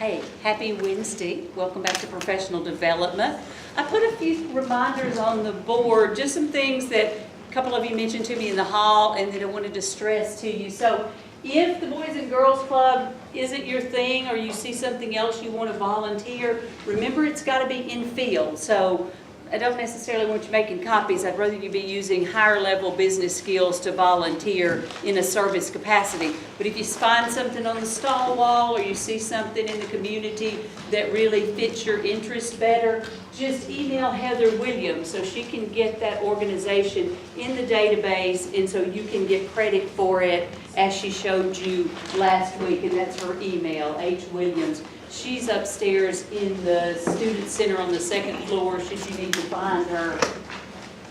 Hey, happy Wednesday. Welcome back to Professional Development. I put a few reminders on the board, just some things that a couple of you mentioned to me in the hall and that I wanted to stress to you. So if the Boys and Girls Club isn't your thing or you see something else you want to volunteer, remember it's got to be in field. So I don't necessarily want you making copies. I'd rather you be using higher level business skills to volunteer in a service capacity. But if you find something on the stall wall or you see something in the community that really fits your interest better, just email Heather Williams so she can get that organization in the database and so you can get credit for it as she showed you last week, and that's her email, H. Williams. She's upstairs in the student center on the second floor should you need to find her.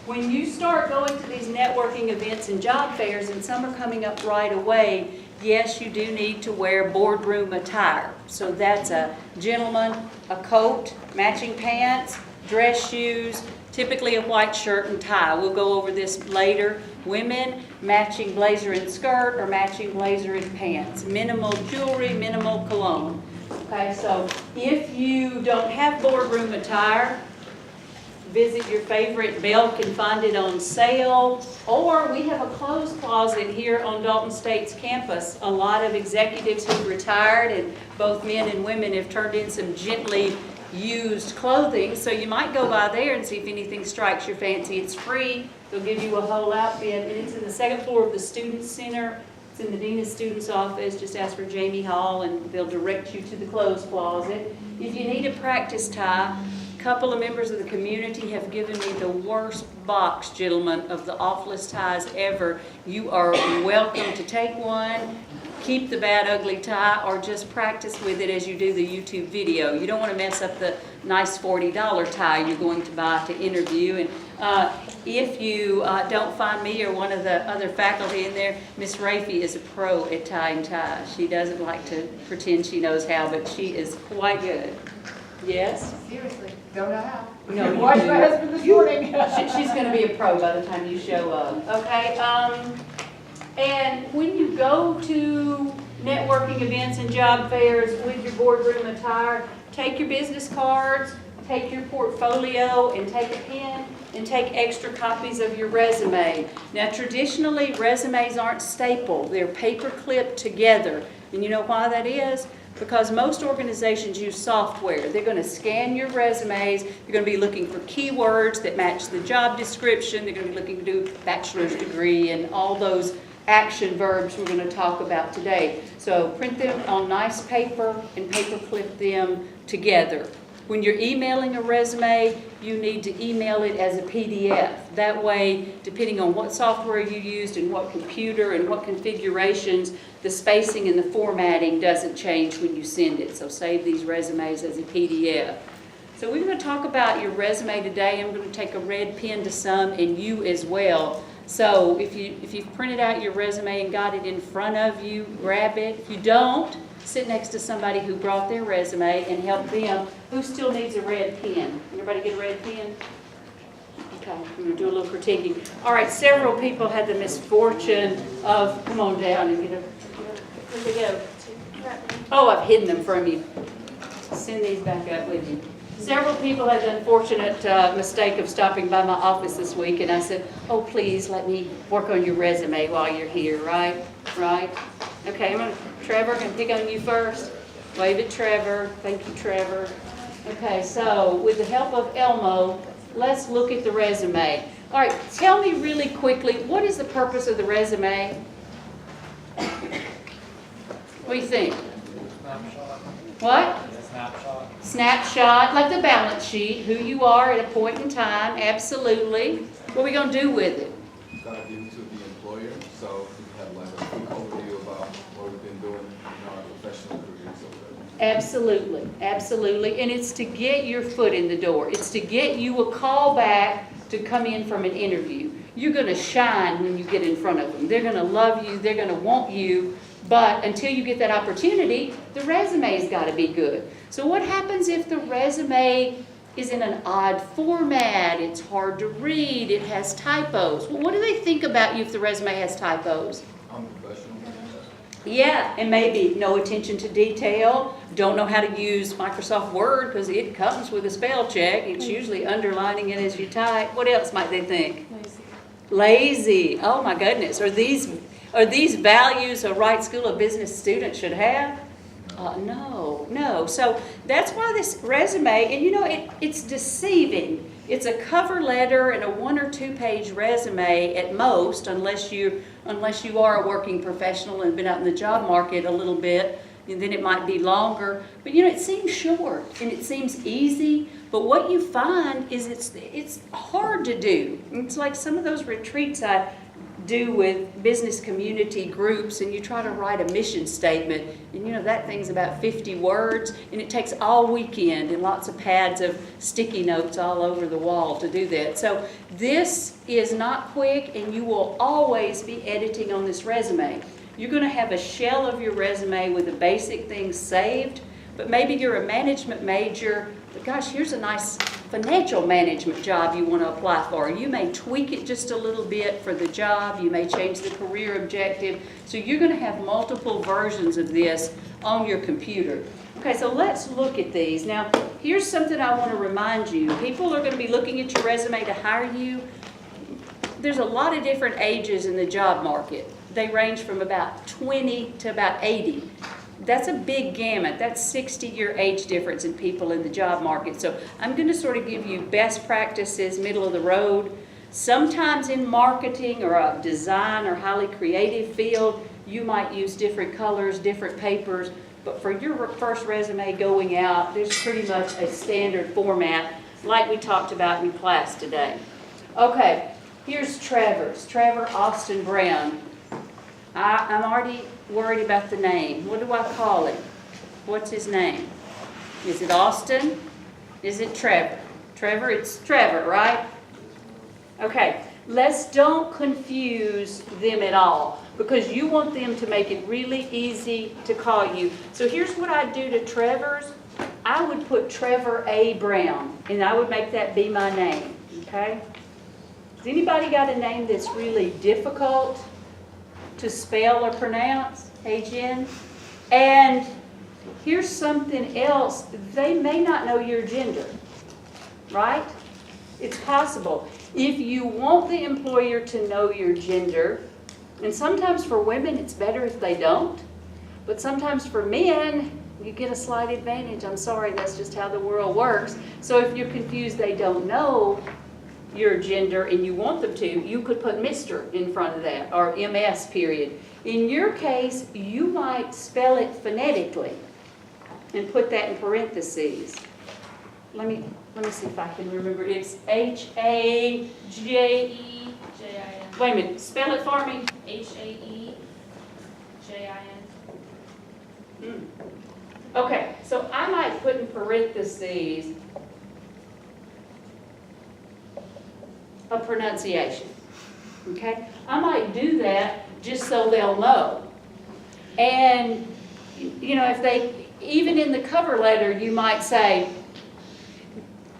When you start going to these networking events and job fairs, and some are coming up right away, yes, you do need to wear boardroom attire. So that's a gentleman, a coat, matching pants, dress shoes, typically a white shirt and tie. We'll go over this later. Women, matching blazer and skirt or matching blazer and pants. Minimal jewelry, minimal cologne. Okay, so if you don't have boardroom attire, visit your favorite. Belle can find it on sale. Or we have a clothes closet here on Dalton State's campus. A lot of executives who've retired, and both men and women have turned in some gently used clothing. So you might go by there and see if anything strikes your fancy. It's free. They'll give you a whole outfit. And it's in the second floor of the Student Center. It's in the Dean of Students office. Just ask for Jamie Hall and they'll direct you to the clothes closet. If you need a practice tie, a couple of members of the community have given me the worst box, gentlemen, of the awfulest ties ever. You are welcome to take one, keep the bad ugly tie, or just practice with it as you do the YouTube video. You don't want to mess up the nice $40 tie you're going to buy to interview. And if you don't find me or one of the other faculty in there, Miss Rafey is a pro at tying ties. She doesn't like to pretend she knows how, but she is quite good. Yes? Seriously, don't know how. No, you Watched do. my husband this morning. She's going to be a pro by the time you show up. Okay. And when you go to networking events and job fairs with your boardroom attire, take your business cards, take your portfolio, and take a pen, and take extra copies of your resume. Now, traditionally, resumes aren't stapled. They're paper clipped together. And you know why that is? Because most organizations use software. They're going to scan your resumes. They're going to be looking for keywords that match the job description. They're going to be looking to do a bachelor's degree and all those action verbs we're going to talk about today. So print them on nice paper and paper clip them together. When you're emailing a resume, you need to email it as a PDF. That way, depending on what software you used and what computer and what configurations, the spacing and the formatting doesn't change when you send it. So save these resumes as a PDF. So we're going to talk about your resume today. I'm going to take a red pen to some and you as well. So if you've printed out your resume and got it in front of you, grab it. If you don't, sit next to somebody who brought their resume and help them. Who still needs a red pen? Everybody get a red pen? Okay, I'm going to do a little critiquing. All right, several people had the misfortune of, come on down and get a, where'd they go? Oh, I've hidden them from you. Send these back up with you. Several people had the unfortunate mistake of stopping by my office this week, and I said, oh, please let me work on your resume while you're here, right? Right? Okay, Trevor, can I pick on you first? Wave at Trevor. Thank you, Trevor. Okay, so with the help of Elmo, let's look at the resume. All right, tell me really quickly, what is the purpose of the resume? What do you think? Snapshot. What? Snapshot. Snapshot, like the balance sheet, who you are at a point in time, absolutely. What are we going to do with it? Gonna give to the employer, so we have like a quick overview about what we've been doing in our professional careers over there. Absolutely, absolutely. And it's to get your foot in the door. It's to get you a call back to come in from an interview. You're going to shine when you get in front of them. They're going to love you. They're going to want you. But until you get that opportunity, the resume's got to be good. So what happens if the resume is in an odd format? It's hard to read. It has typos. Well, what do they think about you if the resume has typos? Unprofessional. Yeah, and maybe no attention to detail, don't know how to use Microsoft Word because it comes with a spell check. It's usually underlining it as you type. What else might they think? Lazy. Lazy. Oh my goodness. Are these values a Wright School of Business student should have? No. So that's why this resume, and you know, it's deceiving. It's a cover letter and a 1 or 2 page resume at most, unless you are a working professional and been out in the job market a little bit, and then it might be longer. But you know, it seems short and it seems easy, but what you find is it's hard to do. It's like some of those retreats I do with business community groups, and you try to write a mission statement, and you know that thing's about 50 words, and it takes all weekend and lots of pads of sticky notes all over the wall to do that. So this is not quick, and you will always be editing on this resume. You're going to have a shell of your resume with the basic things saved, but maybe you're a management major, but gosh, here's a nice financial management job you want to apply for. You may tweak it just a little bit for the job. You may change the career objective. So you're going to have multiple versions of this on your computer. Okay, so let's look at these. Now, here's something I want to remind you. People are going to be looking at your resume to hire you. There's a lot of different ages in the job market. They range from about 20 to about 80. That's a big gamut. That's 60-year age difference in people in the job market. So I'm going to sort of give you best practices, middle of the road. Sometimes in marketing or a design or highly creative field, you might use different colors, different papers. But for your first resume going out, there's pretty much a standard format like we talked about in class today. Okay, here's Trevor Austin Brown. I'm already worried about the name. What do I call him? What's his name? Is it Austin? Is it Trevor? It's Trevor, right? Okay, don't confuse them at all, because you want them to make it really easy to call you. So here's what I do to Trevor's. I would put Trevor A. Brown, and I would make that be my name, okay? Has anybody got a name that's really difficult to spell or pronounce? H-N. And here's something else. They may not know your gender, right? It's possible. If you want the employer to know your gender, and sometimes for women it's better if they don't, but sometimes for men, you get a slight advantage. I'm sorry, that's just how the world works. So if you're confused, they don't know your gender and you want them to, you could put Mr. in front of that, or MS period. In your case, you might spell it phonetically and put that in parentheses. Let me see if I can remember. It's H-A-J-E. J-I-N. Wait a minute, spell it for me. H-A-E-J-I-N. Okay, so I might put in parentheses a pronunciation, okay? I might do that just so they'll know. And, you know, if they, even in the cover letter, you might say,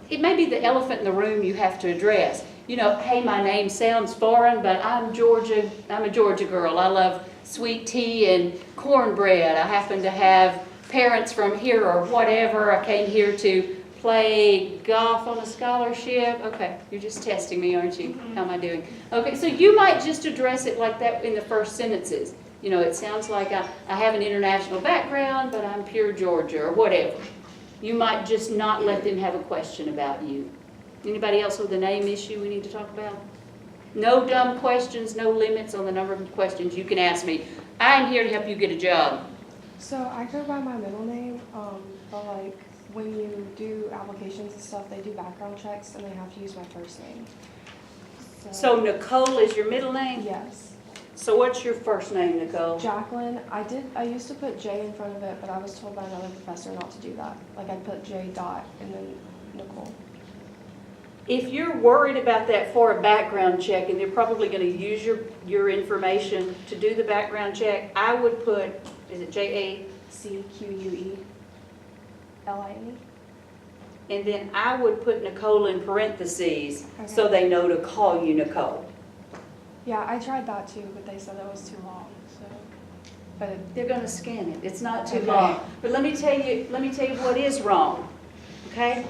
it may be the elephant in the room you have to address. You know, hey, my name sounds foreign, but I'm a Georgia girl. I love sweet tea and cornbread. I happen to have parents from here or whatever. I came here to play golf on a scholarship. Okay, you're just testing me, aren't you? How am I doing? Okay, so you might just address it like that in the first sentences. You know, it sounds like I have an international background, but I'm pure Georgia or whatever. You might just not let them have a question about you. Anybody else with a name issue we need to talk about? No dumb questions, no limits on the number of questions you can ask me. I'm here to help you get a job. So I go by my middle name, but like when you do applications and stuff, they do background checks and they have to use my first name. So Nicole is your middle name? Yes. So what's your first name, Nicole? Jacqueline. I used to put J in front of it, but I was told by another professor not to do that. Like I'd put J dot and then Nicole. If you're worried about that for a background check, and they're probably going to use your information to do the background check, I would put, is it J-A-C-Q-U-E-L-I-N-E? And then I would put Nicole in parentheses, so they know to call you Nicole. Yeah, I tried that too, but they said that was too long. So. But They're gonna scan it, it's not too Okay. long. But let me tell you what is wrong, okay?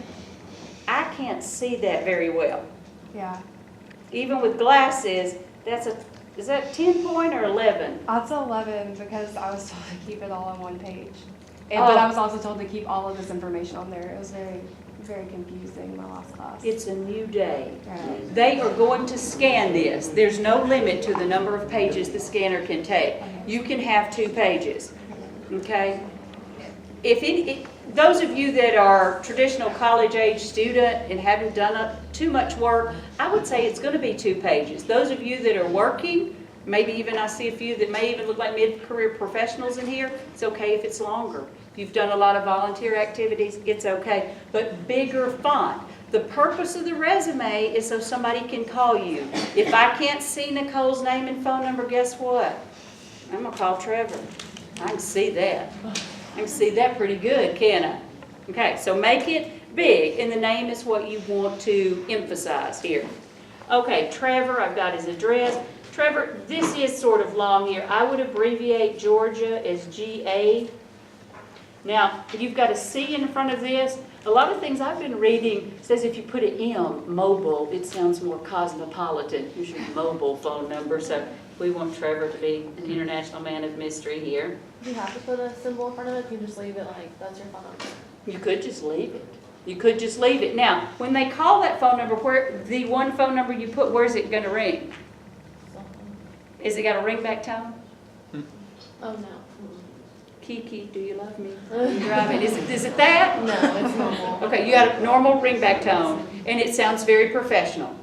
I can't see that very well. yeah, Even with glasses, is that 10 point or 11? that's 11 because I was told to keep it all on one page. And, Oh. but I was also told to keep all of this information on there. It was very, very confusing in my last class. It's a new day. Right. They are going to scan this. There's no limit to the number of pages the scanner can take. You can have 2 pages, okay? Those of you that are traditional college-age student and haven't done too much work, I would say it's going to be 2 pages. Those of you that are working, maybe even I see a few that may even look like mid-career professionals in here, it's okay if it's longer. If you've done a lot of volunteer activities, it's okay, but bigger font. The purpose of the resume is so somebody can call you. If I can't see Nicole's name and phone number, guess what? I'm gonna call Trevor. I can see that. I can see that pretty good, can't I? Okay, so make it big, and the name is what you want to emphasize here. Okay, Trevor, I've got his address. Trevor, this is sort of long here. I would abbreviate Georgia as GA. Now, you've got a C in front of this. A lot of things I've been reading says if you put an M, mobile, it sounds more cosmopolitan. Here's your mobile phone number. So we want Trevor to be an international man of mystery here. Do you have to put a symbol in front of it? You can just leave it like that's your phone number. You could just leave it. You could just leave it. Now, when they call that phone number, where the one phone number you put, where's it going to ring? Is it got a ringback tone? Oh no. Kiki, do you love me? I'm driving. Is it that? No, it's normal. Okay, you got a normal ringback tone, and it sounds very professional.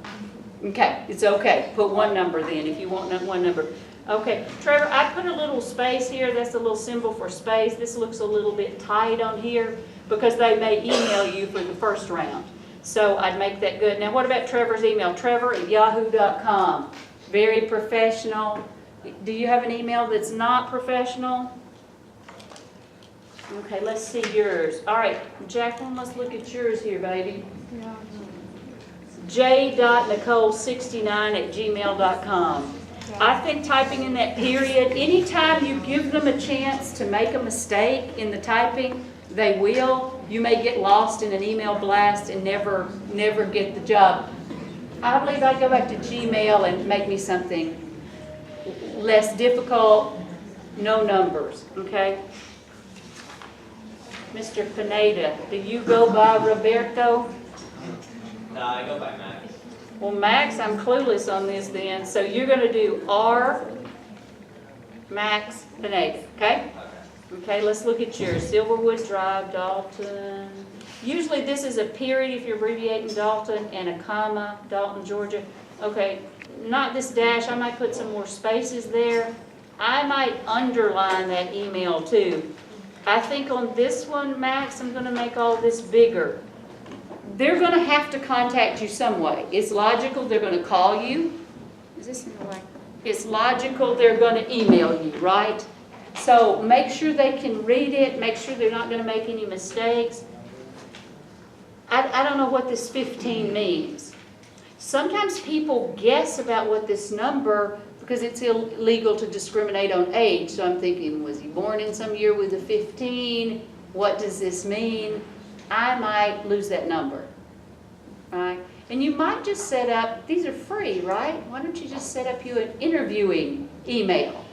Okay, it's okay. Put one number then, if you want one number. Okay, Trevor, I put a little space here. That's a little symbol for space. This looks a little bit tight on here because they may email you for the first round. So I'd make that good. Now, what about Trevor's email? Trevor@yahoo.com. Very professional. Do you have an email that's not professional? Okay, let's see yours. All right, Jacqueline, let's look at yours here, baby. Yeah. j.nicole69@gmail.com. I think typing in that period, anytime you give them a chance to make a mistake in the typing, they will. You may get lost in an email blast and never get the job. I believe I'd go back to Gmail and make me something less difficult, no numbers, okay? Mr. Pineda, do you go by Roberto? No, I go by Max. Well, Max, I'm clueless on this then. So you're going to do R. Max Pineda, okay? Okay, let's look at yours. Silverwood Drive, Dalton. Usually this is a period if you're abbreviating Dalton and a comma, Dalton, Georgia. Okay, not this dash. I might put some more spaces there. I might underline that email too. I think on this one, Max, I'm going to make all this bigger. They're going to have to contact you some way. It's logical they're going to call you. Is this in the way? It's logical they're going to email you, right? So make sure they can read it. Make sure they're not going to make any mistakes. I don't know what this 15 means. Sometimes people guess about what this number, because it's illegal to discriminate on age. So I'm thinking, was he born in some year with a 15? What does this mean? I might lose that number, right? And you might just set up, these are free, right? Why don't you just set up you an interviewing email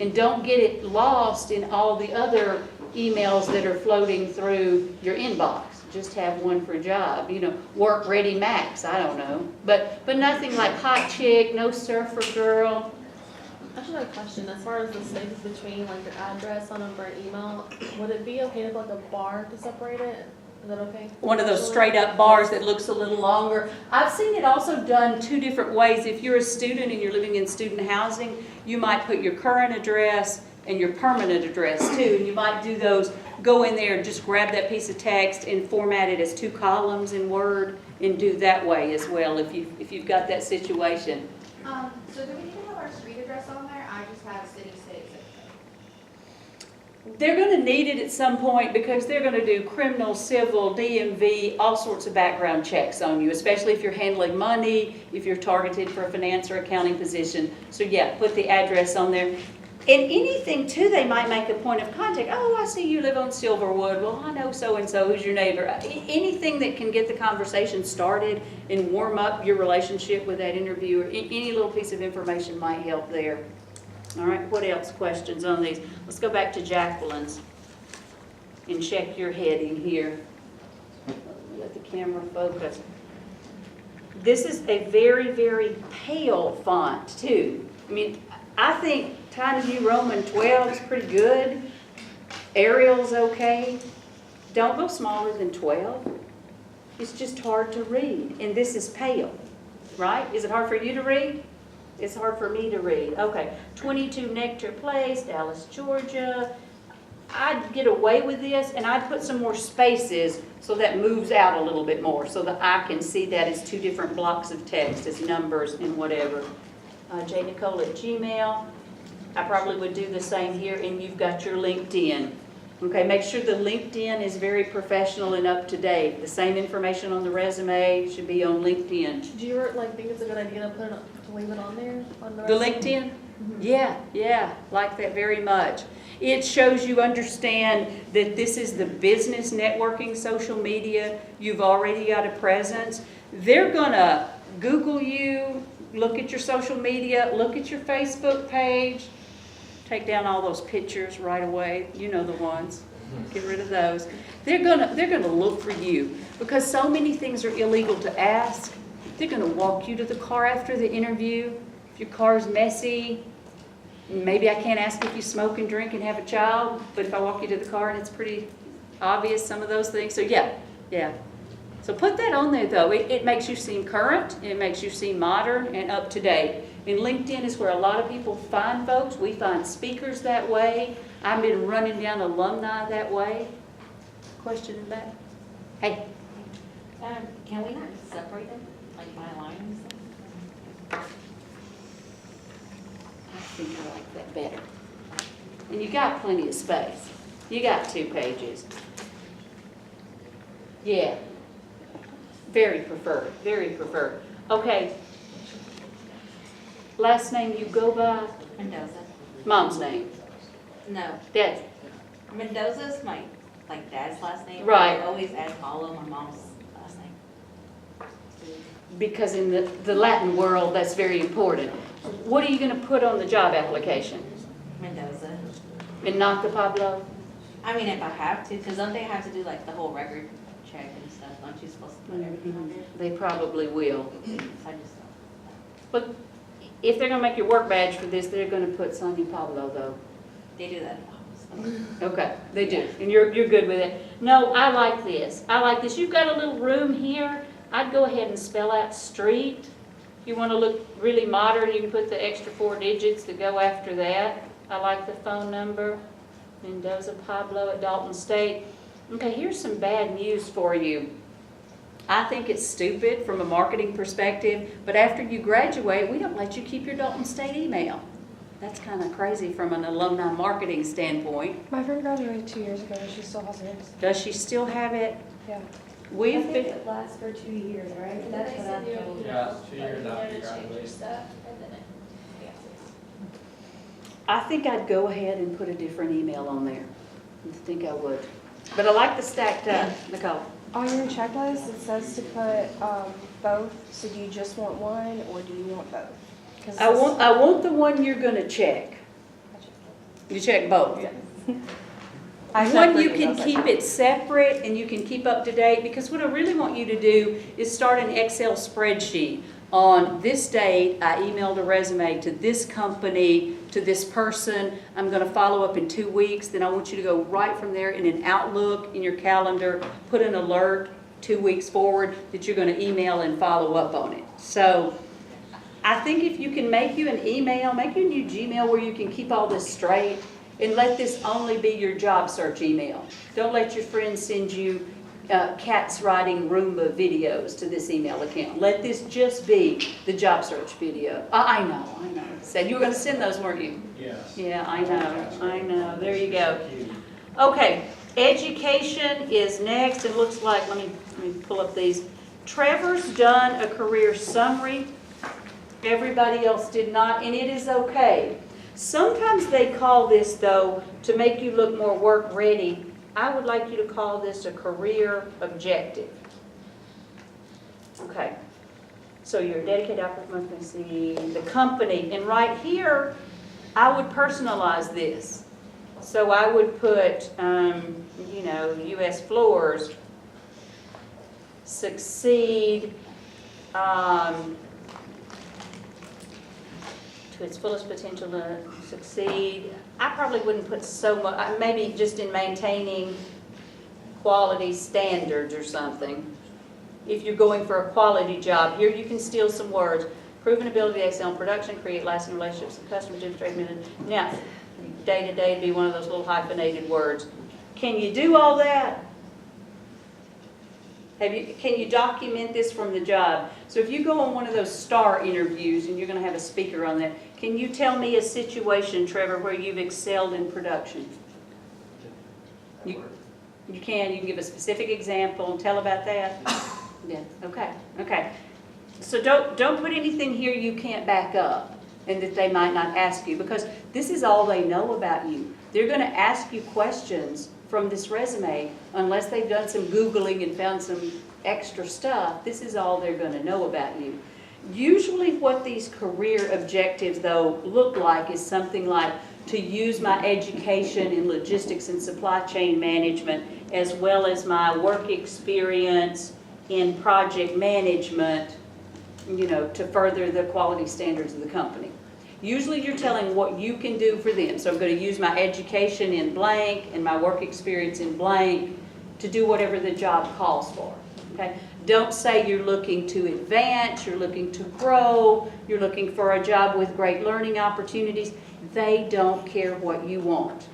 and don't get it lost in all the other emails that are floating through your inbox. Just have one for a job, you know, work ready Max, I don't know. But nothing like hot chick, no surfer girl. I just have a question. As far as the spaces between like your address, phone number, and email, would it be okay to put like a bar to separate it? Is that okay? One of those straight up bars that looks a little longer. I've seen it also done 2 different ways. If you're a student and you're living in student housing, you might put your current address and your permanent address too. And you might do those, go in there and just grab that piece of text and format it as 2 columns in Word and do that way as well if you've got that situation. So do we need to have our street address on there? I just have city, state, zip code. They're going to need it at some point because they're going to do criminal, civil, DMV, all sorts of background checks on you, especially if you're handling money, if you're targeted for a finance or accounting position. So yeah, put the address on there. And anything too, they might make a point of contact. Oh, I see you live on Silverwood. Well, I know so-and-so, who's your neighbor? Anything that can get the conversation started and warm up your relationship with that interviewer, any little piece of information might help there. All right, what else? Questions on these? Let's go back to Jacqueline's and check your heading here. Let the camera focus. This is a very, very pale font too. I mean, I think Times New Roman 12 is pretty good. Arial's okay. Don't go smaller than 12. It's just hard to read, and this is pale, right? Is it hard for you to read? It's hard for me to read. Okay, 22 Nectar Place, Dallas, Georgia. I'd get away with this, and I'd put some more spaces so that moves out a little bit more, so that I can see that as two different blocks of text, as numbers and whatever. jnicole@gmail. I probably would do the same here, and you've got your LinkedIn. Okay, make sure the LinkedIn is very professional and up to date. The same information on the resume should be on LinkedIn. Do you like think it's a good idea to to leave it on there on the The resume? LinkedIn? Yeah, like that very much. It shows you understand that this is the business networking social media. You've already got a presence. They're gonna Google you, look at your social media, look at your Facebook page, take down all those pictures right away. You know the ones. Get rid of those. They're gonna look for you because so many things are illegal to ask. They're gonna walk you to the car after the interview. If your car's messy, maybe I can't ask if you smoke and drink and have a child, but if I walk you to the car and it's pretty obvious, some of those things. So yeah. So put that on there though. It makes you seem current, it makes you seem modern and up to date. And LinkedIn is where a lot of people find folks. We find speakers that way. I've been running down alumni that way. Question in the back? Hey. Can we not separate them, like by lines? I think I like that better. And you got plenty of space. You got 2 pages. Yeah. Very preferred, very preferred. Okay. Last name you go by? Mendoza. Mom's name? No, Dad's? Mendoza's my, like, dad's last name. Right. I always add Paulo, my mom's last name. Because in the Latin world, that's very important. What are you going to put on the job application? Mendoza. And not the Pablo? I mean, if I have to, because don't they have to do like the whole record check and stuff? Aren't you supposed to put everything on there? They probably will. So I just, But if they're going to make your work badge for this, they're going to put Sonia Pablo, though. they do that in the office. Okay, they do, and you're good with it. No, I like this. I like this. You've got a little room here. I'd go ahead and spell out street. If you want to look really modern, you can put the extra 4 digits to go after that. I like the phone number. Mendoza Pablo at Dalton State. Okay, here's some bad news for you. I think it's stupid from a marketing perspective, but after you graduate, we don't let you keep your Dalton State email. That's kind of crazy from an alumni marketing standpoint. My friend graduated 2 years ago and she still has hers. Does she still have it? Yeah. We've I think been, it lasts for 2 years, right? That's what I'm told. Yeah, it's 2 years after you graduate. I think I'd go ahead and put a different email on there. I think I would. But I like the stacked up, Nicole. On your checklist, it says to put both. So do you just want one or do you want both? 'Cause I want the one you're gonna check. You check both. One, you can keep it separate and you can keep up to date, because what I really want you to do is start an Excel spreadsheet. On this date, I emailed a resume to this company, to this person. I'm gonna follow up in 2 weeks. Then I want you to go right from there in an Outlook in your calendar, put an alert 2 weeks forward that you're gonna email and follow up on it. So I think if you can make you an email, make you a new Gmail where you can keep all this straight, and let this only be your job search email. Don't let your friends send you cats riding Roomba videos to this email account. Let this just be the job search video. I know. Said you were going to send those, weren't you? Yes. Yeah, I know. There you go. Okay, education is next. It looks like, let me pull up these. Trevor's done a career summary. Everybody else did not, and it is okay. Sometimes they call this, though, to make you look more work ready, I would like you to call this a career objective. Okay. So your dedicated output monthly, see, the company, and right here, I would personalize this. So I would put, you know, U.S. Floors, succeed to its fullest potential to succeed. I probably wouldn't put so much, maybe just in maintaining quality standards or something. If you're going for a quality job, here you can steal some words. Proven ability to excel in production, create lasting relationships with customers, demonstrate. Now, day-to-day would be one of those little hyphenated words. Can you do all that? Can you document this from the job? So if you go on one of those STAR interviews and you're going to have a speaker on that, can you tell me a situation, Trevor, where you've excelled in production? You can give a specific example and tell about that? Yeah, okay. So don't put anything here you can't back up and that they might not ask you, because this is all they know about you. They're going to ask you questions from this resume unless they've done some Googling and found some extra stuff. This is all they're going to know about you. Usually what these career objectives, though, look like is something like to use my education in logistics and supply chain management, as well as my work experience in project management, you know, to further the quality standards of the company. Usually you're telling what you can do for them. So I'm going to use my education in blank and my work experience in blank to do whatever the job calls for. Okay? Don't say you're looking to advance, you're looking to grow, you're looking for a job with great learning opportunities. They don't care what you want.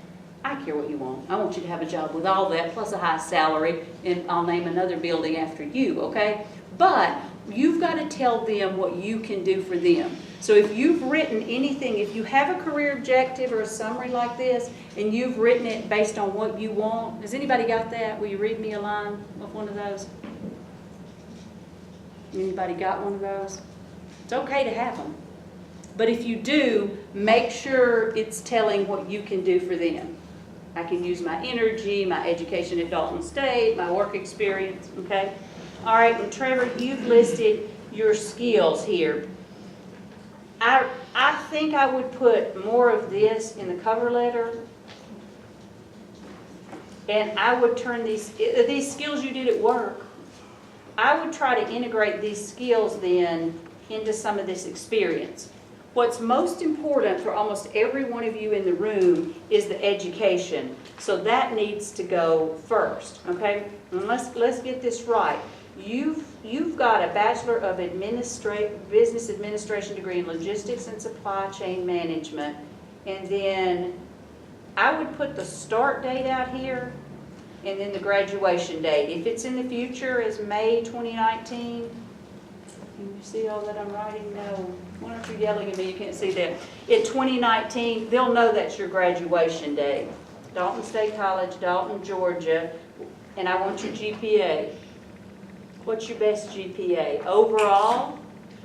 I care what you want. I want you to have a job with all that, plus a high salary, and I'll name another building after you, okay? But you've got to tell them what you can do for them. So if you've written anything, if you have a career objective or a summary like this, and you've written it based on what you want, has anybody got that? Will you read me a line of one of those? Anybody got one of those? It's okay to have them. But if you do, make sure it's telling what you can do for them. I can use my energy, my education at Dalton State, my work experience, okay? All right, and Trevor, you've listed your skills here. I think I would put more of this in the cover letter. And I would turn these skills you did at work, I would try to integrate these skills then into some of this experience. What's most important for almost every one of you in the room is the education. So that needs to go first, okay? And let's get this right. You've got a Bachelor of Business Administration degree in Logistics and Supply Chain Management. And then I would put the start date out here and then the graduation date. If it's in the future as May 2019, can you see all that I'm writing? No. Why aren't you yelling at me? You can't see that. In 2019, they'll know that's your graduation day. Dalton State College, Dalton, Georgia, and I want your GPA. What's your best GPA? Overall,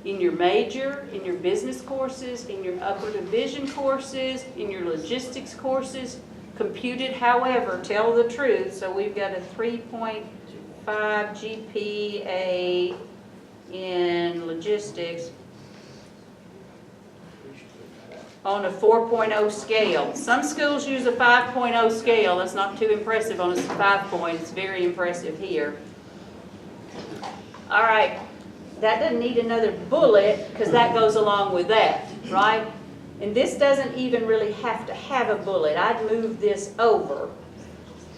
in your major, in your business courses, in your upper division courses, in your logistics courses, computed, however, tell the truth. So we've got a 3.5 GPA in logistics on a 4.0 scale. Some schools use a 5.0 scale. That's not too impressive on a 5-point. It's very impressive here. All right, that doesn't need another bullet because that goes along with that, right? And this doesn't even really have to have a bullet. I'd move this over.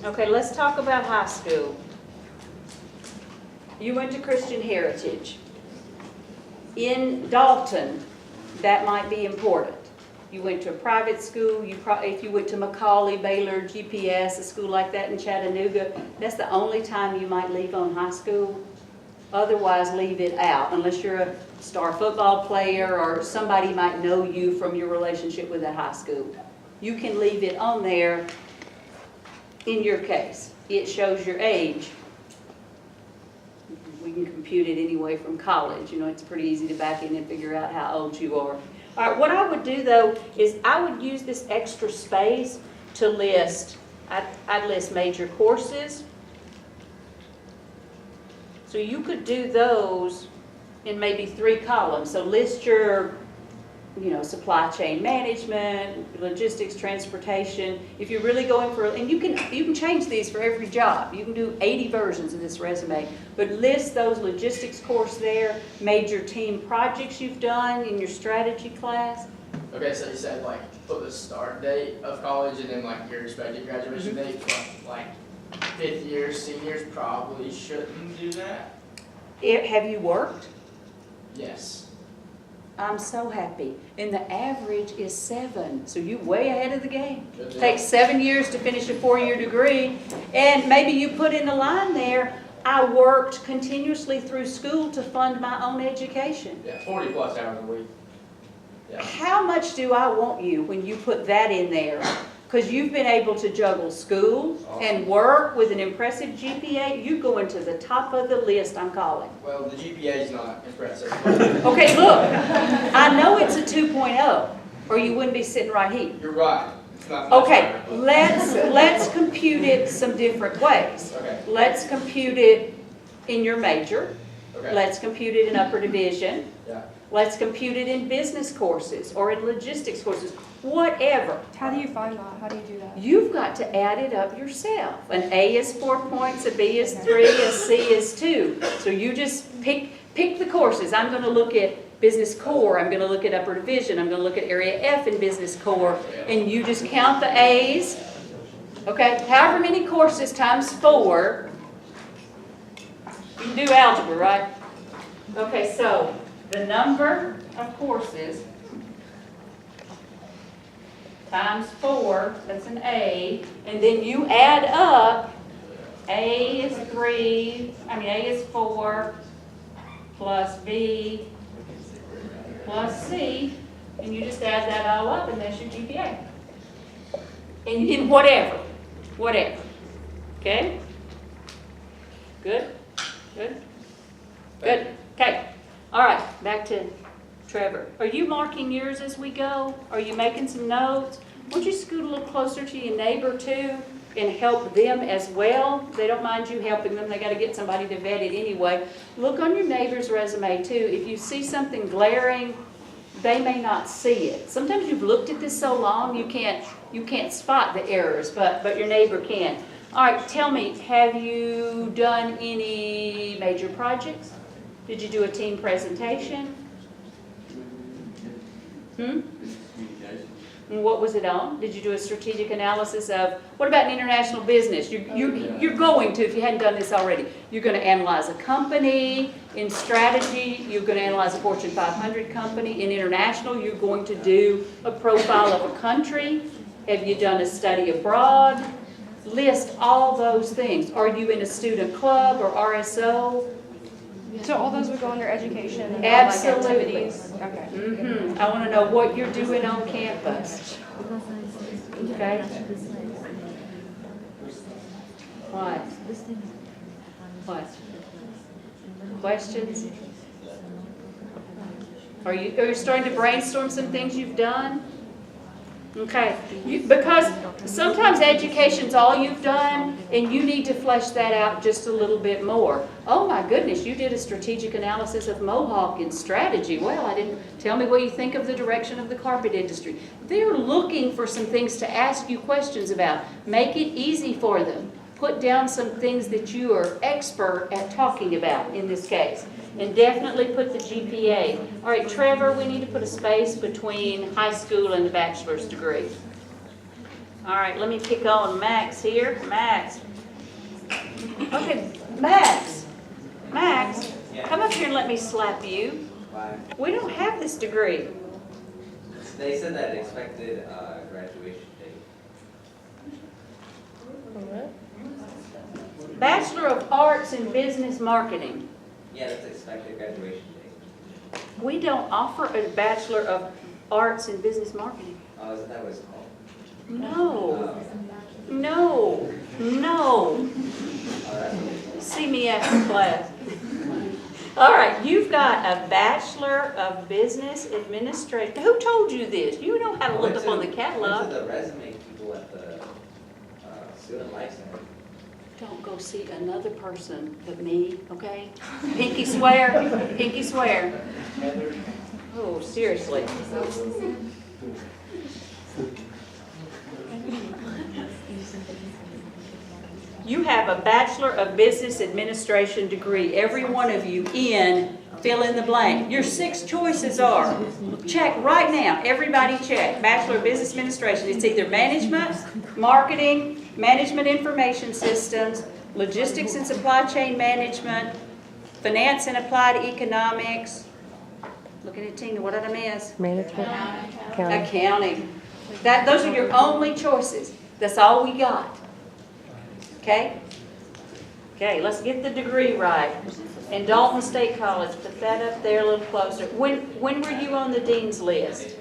Okay, let's talk about high school. You went to Christian Heritage. In Dalton, that might be important. You went to a private school. If you went to Macaulay, Baylor, GPS, a school like that in Chattanooga, that's the only time you might leave on high school. Otherwise, leave it out, unless you're a star football player or somebody might know you from your relationship with that high school. You can leave it on there in your case. It shows your age. We can compute it anyway from college. You know, it's pretty easy to back in and figure out how old you are. All right, what I would do though is I would use this extra space to list, I'd list major courses. So you could do those in maybe 3 columns. So list your, supply chain management, logistics, transportation. If you're really going for, and you can change these for every job. You can do 80 versions of this resume, but list those logistics course there, major team projects you've done in your strategy class. Okay, so you said like put the start date of college and then like your expected graduation date, but like 5th years, seniors probably shouldn't do that. Have you worked? Yes. I'm so happy. And the average is 7, so you're way ahead of the game. Good deal. Takes 7 years to finish a 4-year degree, and maybe you put in the line there, I worked continuously through school to fund my own education. Yeah, 40 plus hours a week. Yeah. How much do I want you when you put that in there? Because you've been able to juggle school and work with an impressive GPA, you go into the top of the list I'm calling. Well, the GPA is not impressive. Okay, look, I know it's a 2.0, or you wouldn't be sitting right here. You're right. It's not much Okay, higher, but- let's compute it some different ways. Okay. Let's compute it in your major. Okay. Let's compute it in upper division. Yeah. Let's compute it in business courses or in logistics courses, whatever. How do you find that? How do you do that? You've got to add it up yourself. An A is 4 points, a B is 3, a C is 2. So you just pick the courses. I'm going to look at business core, I'm going to look at upper division, I'm going to look at area F in business core, and you just count the A's. Okay, however many courses times 4. You can do algebra, right? Okay, so the number of courses times 4, that's an A, and then you add up, A is 4, plus B, plus C, and you just add that all up, and that's your GPA. In whatever, okay? Good? Good? Good, okay. All right, back to Trevor. Are you marking yours as we go? Are you making some notes? Would you scoot a little closer to your neighbor too and help them as well? They don't mind you helping them. They got to get somebody to vet it anyway. Look on your neighbor's resume too. If you see something glaring, they may not see it. Sometimes you've looked at this so long you can't spot the errors, but your neighbor can. All right, tell me, have you done any major projects? Did you do a team presentation? And what was it on? Did you do a strategic analysis of, what about an international business? You're going to, if you hadn't done this already, you're going to analyze a company. In strategy, you're going to analyze a Fortune 500 company. In international, you're going to do a profile of a country. Have you done a study abroad? List all those things. Are you in a student club or RSO? So all those would go under education and Absolutely. like activities? Okay. I want to know what you're doing on campus. Okay? What? What? Questions? Are you starting to brainstorm some things you've done? Okay, because sometimes education's all you've done, and you need to flesh that out just a little bit more. Oh my goodness, you did a strategic analysis of Mohawk in strategy. Well, I didn't. Tell me what you think of the direction of the carpet industry. They're looking for some things to ask you questions about. Make it easy for them. Put down some things that you are expert at talking about in this case. And definitely put the GPA. All right, Trevor, we need to put a space between high school and the bachelor's degree. All right, let me pick on Max here. Max. Okay, Max. Max, come up here and let me slap you. Why? We don't have this degree. They said that expected graduation date. Bachelor of Arts in Business Marketing. Yeah, that's expected graduation date. We don't offer a Bachelor of Arts in Business Marketing. Oh, isn't that what it's called? No. No. Oh, that's See me after class. All right, you've got a Bachelor of Business Administration. Who told you this? You know how to look up on the Went catalog. to the resume people at the Student Life Center. Don't go see another person but me, okay? Pinky swear, pinky swear. Oh, seriously. You have a Bachelor of Business Administration degree, every one of you in fill in the blank. Your 6 choices are, check right now, everybody check. Bachelor of Business Administration, it's either management, marketing, management information systems, logistics and supply chain management, finance and applied economics. Looking at Tina, what did I miss? Management. Accounting. Those are your only choices. That's all we got. Okay? Okay, let's get the degree right. And Dalton State College, put that up there a little closer. When were you on the dean's list?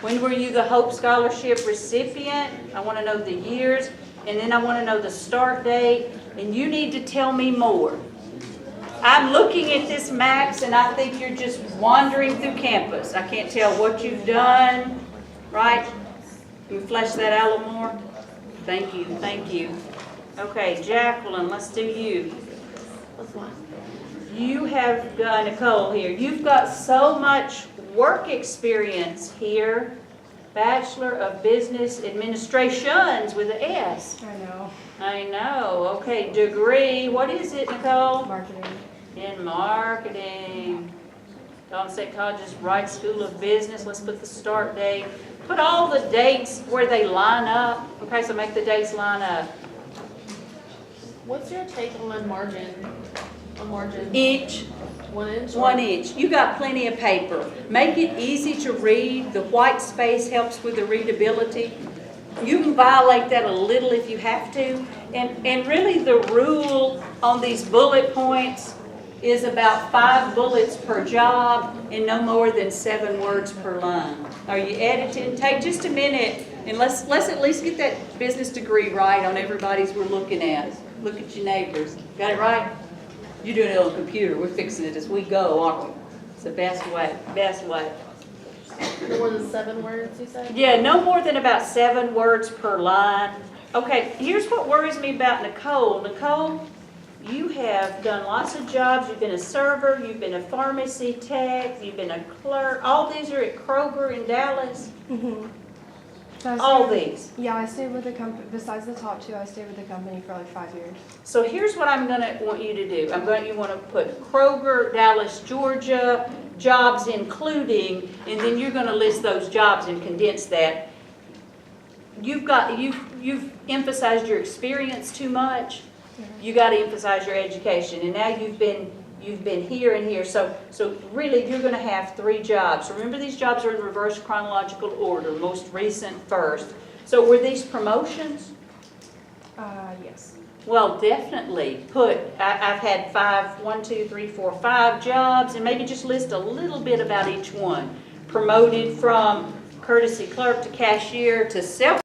When were you the Hope Scholarship recipient? I want to know the years, and then I want to know the start date, and you need to tell me more. I'm looking at this maps, and I think you're just wandering through campus. I can't tell what you've done, right? Can we flesh that out a little more? Thank you, thank you. Okay, Jacqueline, let's do you. That's fine. You have got, Nicole here, you've got so much work experience here. Bachelor of Business Administrations with an S. I know. I know, okay, degree, what is it, Nicole? Marketing. In marketing. Dalton State College's Wright School of Business, let's put the start date. Put all the dates where they line up. Okay, so make the dates line up. What's your take on margin? On margin? Each 1 inch? 1 inch. You got plenty of paper. Make it easy to read. The white space helps with the readability. You can violate that a little if you have to. And really the rule on these bullet points is about 5 bullets per job and no more than 7 words per line. Are you editing? Take just a minute and let's at least get that business degree right on everybody's we're looking at. Look at your neighbors. Got it right? You're doing it on the computer. We're fixing it as we go, aren't we? It's the best way, best way. No more than 7 words, you said? Yeah, no more than about 7 words per line. Okay, here's what worries me about Nicole. Nicole, you have done lots of jobs. You've been a server, you've been a pharmacy tech, you've been a clerk. All these are at Kroger in Dallas. Mm-hmm. So All these. Yeah, I stayed with the company, besides the top 2, I stayed with the company for like 5 years. So here's what I'm going to want you to do. You want to put Kroger, Dallas, Georgia, jobs including, and then you're going to list those jobs and condense that. You've emphasized your experience too much. You got to emphasize your education, and now you've been here and here. So really, you're going to have 3 jobs. Remember, these jobs are in reverse chronological order. Most recent first. So were these promotions? Yes. Well, definitely put. I've had 5 jobs, and maybe just list a little bit about each one. Promoted from courtesy clerk to cashier to self.